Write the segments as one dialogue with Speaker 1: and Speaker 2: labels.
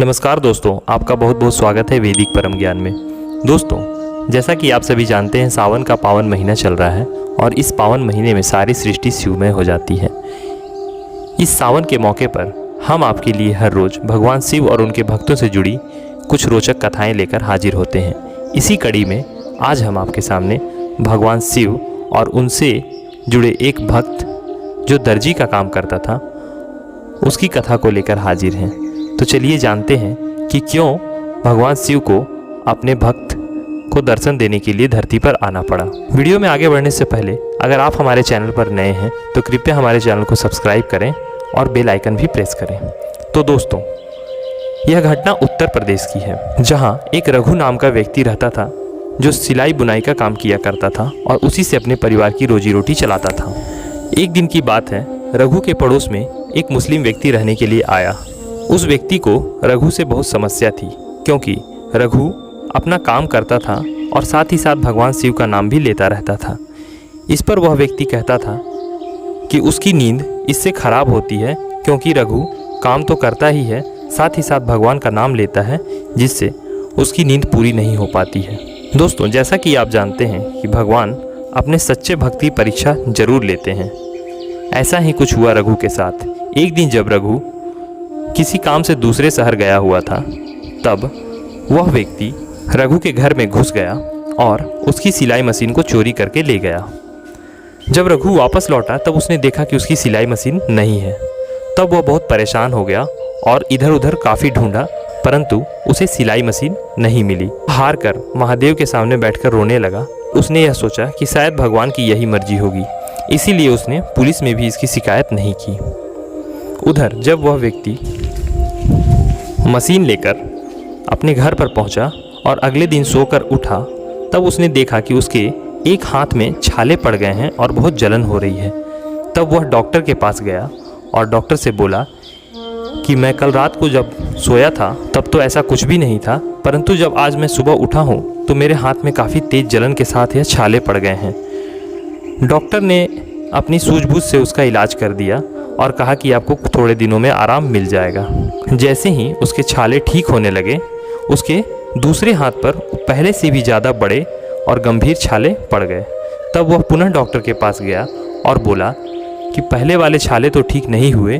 Speaker 1: नमस्कार दोस्तों, आपका बहुत बहुत स्वागत है वैदिक परम ज्ञान में। दोस्तों, जैसा कि आप सभी जानते हैं, सावन का पावन महीना चल रहा है और इस पावन महीने में सारी सृष्टि शिवमय हो जाती है। इस सावन के मौके पर हम आपके लिए हर रोज़ भगवान शिव और उनके भक्तों से जुड़ी कुछ रोचक कथाएं लेकर हाजिर होते हैं। इसी कड़ी में आज हम आपके सामने भगवान शिव और उनसे जुड़े एक भक्त जो दर्जी का काम करता था, उसकी कथा को लेकर हाजिर हैं। तो चलिए जानते हैं कि क्यों भगवान शिव को अपने भक्त को दर्शन देने के लिए धरती पर आना पड़ा। वीडियो में आगे बढ़ने से पहले अगर आप हमारे चैनल पर नए हैं तो कृपया हमारे चैनल को सब्सक्राइब करें और बेल आइकन भी प्रेस करें। तो दोस्तों, यह घटना उत्तर प्रदेश की है, जहां एक रघु नाम का व्यक्ति रहता था जो सिलाई बुनाई का काम किया करता था और उसी से अपने परिवार की रोजी रोटी चलाता था। एक दिन की बात है, रघु के पड़ोस में एक मुस्लिम व्यक्ति रहने के लिए आया। उस व्यक्ति को रघु से बहुत समस्या थी, क्योंकि रघु अपना काम करता था और साथ ही साथ भगवान शिव का नाम भी लेता रहता था। इस पर वह व्यक्ति कहता था कि उसकी नींद इससे खराब होती है, क्योंकि रघु काम तो करता ही है, साथ ही साथ भगवान का नाम लेता है, जिससे उसकी नींद पूरी नहीं हो पाती है। दोस्तों, जैसा कि आप जानते हैं कि भगवान अपने सच्चे भक्त की परीक्षा जरूर लेते हैं। ऐसा ही कुछ हुआ रघु के साथ। एक दिन जब रघु किसी काम से दूसरे शहर गया हुआ था, तब वह व्यक्ति रघु के घर में घुस गया और उसकी सिलाई मशीन को चोरी करके ले गया। जब रघु वापस लौटा तब उसने देखा कि उसकी सिलाई मशीन नहीं है। तब वह बहुत परेशान हो गया और इधर उधर काफ़ी ढूंढा, परंतु उसे सिलाई मशीन नहीं मिली। हार कर महादेव के सामने बैठकर रोने लगा। उसने यह सोचा कि शायद भगवान की यही मर्जी होगी, इसीलिए उसने पुलिस में भी इसकी शिकायत नहीं की। उधर जब वह व्यक्ति मशीन लेकर अपने घर पर पहुंचा और अगले दिन सोकर उठा, तब उसने देखा कि उसके एक हाथ में छाले पड़ गए हैं और बहुत जलन हो रही है। तब वह डॉक्टर के पास गया और डॉक्टर से बोला कि मैं कल रात को जब सोया था तब तो ऐसा कुछ भी नहीं था, परंतु जब आज मैं सुबह उठा हूँ तो मेरे हाथ में काफ़ी तेज जलन के साथ यह छाले पड़ गए हैं। डॉक्टर ने अपनी सूझबूझ से उसका इलाज कर दिया और कहा कि आपको थोड़े दिनों में आराम मिल जाएगा। जैसे ही उसके छाले ठीक होने लगे, उसके दूसरे हाथ पर पहले से भी ज़्यादा बड़े और गंभीर छाले पड़ गए। तब वह पुनः डॉक्टर के पास गया और बोला कि पहले वाले छाले तो ठीक नहीं हुए,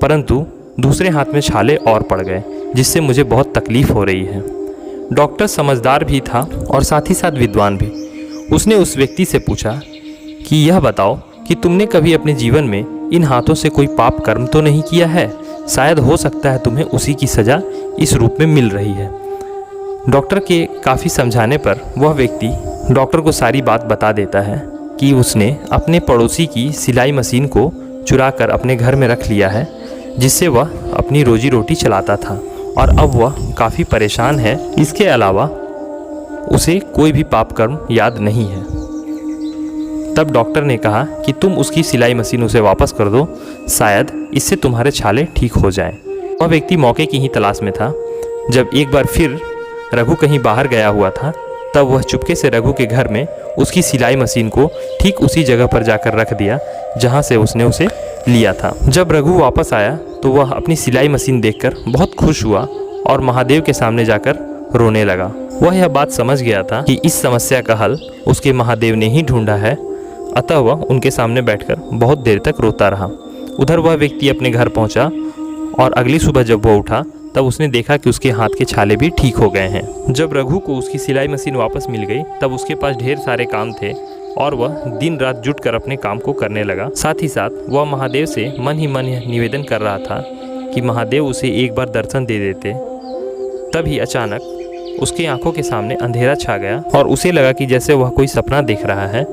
Speaker 1: परंतु दूसरे हाथ में छाले और पड़ गए, जिससे मुझे बहुत तकलीफ़ हो रही है। डॉक्टर समझदार भी था और साथ ही साथ विद्वान भी। उसने उस व्यक्ति से पूछा कि यह बताओ कि तुमने कभी अपने जीवन में इन हाथों से कोई पाप कर्म तो नहीं किया है? शायद हो सकता है तुम्हें उसी की सज़ा इस रूप में मिल रही है। डॉक्टर के काफ़ी समझाने पर वह व्यक्ति डॉक्टर को सारी बात बता देता है कि उसने अपने पड़ोसी की सिलाई मशीन को चुरा कर अपने घर में रख लिया है, जिससे वह अपनी रोजी रोटी चलाता था और अब वह काफ़ी परेशान है। इसके अलावा उसे कोई भी पाप कर्म याद नहीं है। तब डॉक्टर ने कहा कि तुम उसकी सिलाई मशीन उसे वापस कर दो, शायद इससे तुम्हारे छाले ठीक हो जाएं। वह व्यक्ति मौके की ही तलाश में था। जब एक बार फिर रघु कहीं बाहर गया हुआ था, तब वह चुपके से रघु के घर में उसकी सिलाई मशीन को ठीक उसी जगह पर जाकर रख दिया जहां से उसने उसे लिया था। जब रघु वापस आया तो वह अपनी सिलाई मशीन देखकर बहुत खुश हुआ और महादेव के सामने जाकर रोने लगा। वह यह बात समझ गया था कि इस समस्या का हल उसके महादेव ने ही ढूंढा है, अतः वह उनके सामने बैठकर बहुत देर तक रोता रहा। उधर वह व्यक्ति अपने घर पहुंचा और अगली सुबह जब वह उठा तब उसने देखा कि उसके हाथ के छाले भी ठीक हो गए हैं। जब रघु को उसकी सिलाई मशीन वापस मिल गई, तब उसके पास ढेर सारे काम थे और वह दिन रात जुट कर अपने काम को करने लगा। साथ ही साथ वह महादेव से मन ही मन निवेदन कर रहा था कि महादेव उसे एक बार दर्शन दे देते। तभी अचानक उसकी आंखों के सामने अंधेरा छा गया और उसे लगा कि जैसे वह कोई सपना देख रहा है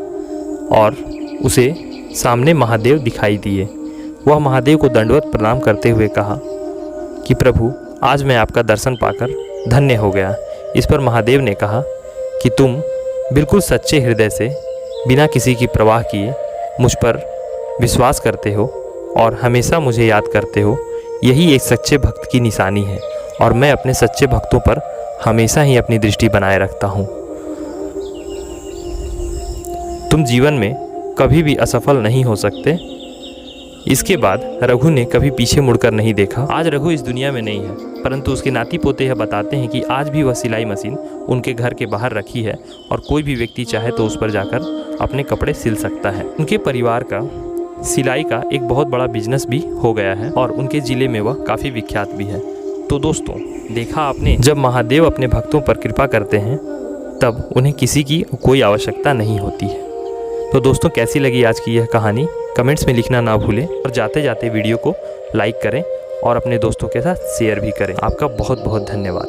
Speaker 1: और उसे सामने महादेव दिखाई दिए। वह महादेव को दंडवत प्रणाम करते हुए कहा कि प्रभु, आज मैं आपका दर्शन पाकर धन्य हो गया। इस पर महादेव ने कहा कि तुम बिल्कुल सच्चे हृदय से बिना किसी की परवाह किए मुझ पर विश्वास करते हो और हमेशा मुझे याद करते हो। यही एक सच्चे भक्त की निशानी है और मैं अपने सच्चे भक्तों पर हमेशा ही अपनी दृष्टि बनाए रखता हूँ। तुम जीवन में कभी भी असफल नहीं हो सकते, इसके बाद रघु ने कभी पीछे मुड़कर नहीं देखा। आज रघु इस दुनिया में नहीं है, परंतु उसके नाती पोते यह बताते हैं कि आज भी वह सिलाई मशीन उनके घर के बाहर रखी है और कोई भी व्यक्ति चाहे तो उस पर जाकर अपने कपड़े सिल सकता है। उनके परिवार का सिलाई का एक बहुत बड़ा बिजनेस भी हो गया है और उनके ज़िले में वह काफ़ी विख्यात भी है। तो दोस्तों, देखा आपने, जब महादेव अपने भक्तों पर कृपा करते हैं तब उन्हें किसी की कोई आवश्यकता नहीं होती है। तो दोस्तों, कैसी लगी आज की यह कहानी कमेंट्स में लिखना ना भूलें और जाते जाते वीडियो को लाइक करें और अपने दोस्तों के साथ शेयर भी करें। आपका बहुत बहुत धन्यवाद।